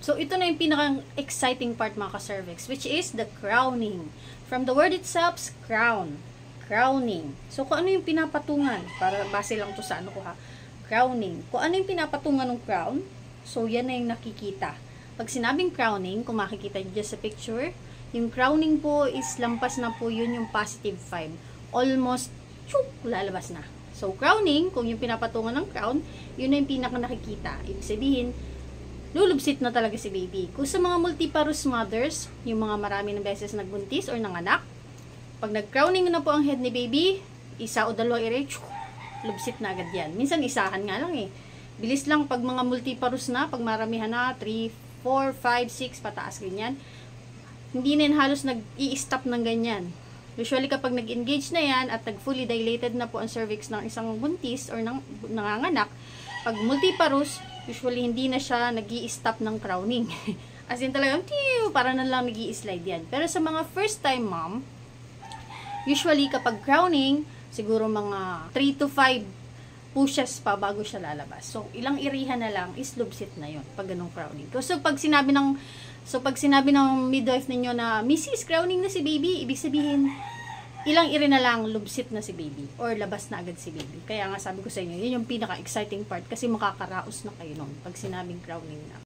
So, ito na yung pinaka-exciting part mga ka-cervix, which is the crowning. From the word itself, crown. Crowning. So, kung ano yung pinapatungan, para base lang to sa ano ko ha, crowning. Kung ano yung pinapatungan ng crown, so yan na yung nakikita. Pag sinabing crowning, kung makikita nyo dyan sa picture, yung crowning po is lampas na po yun yung positive 5. Almost, lalabas na. So, crowning, kung yung pinapatungan ng crown, yun na yung pinaka nakikita. Ibig sabihin, lulubsit na talaga si baby. Kung sa mga multiparous mothers, yung mga marami ng beses nagbuntis or nanganak, pag nag-crowning na po ang head ni baby, isa o dalawa lubsit na agad yan. Minsan isahan nga lang eh. Bilis lang pag mga multiparous na, pag maramihan na, 3, 4, 5, 6, pataas ganyan. Hindi na yan halos nag-i-stop ng ganyan. Usually kapag nag-engage na yan at nag-fully dilated na po ang cervix ng isang buntis or nanganganak, pag multiparous, usually hindi na siya nag-i-stop ng crowning. As in talagang, para na lang nag-i-slide yan. Pero sa mga first time mom, usually kapag crowning, siguro mga 3 to 5 pushes pa bago siya lalabas. So, ilang irihan na lang is lubsit na yon pag ganong crowning. So, pag sinabi ng midwife ninyo na, Mrs. crowning na si baby, ibig sabihin, ilang iri na lang lubsit na si baby or labas na agad si baby. Kaya nga sabi ko sa inyo, yun yung pinaka-exciting part kasi makakaraos na kayo nun pag sinabing crowning na.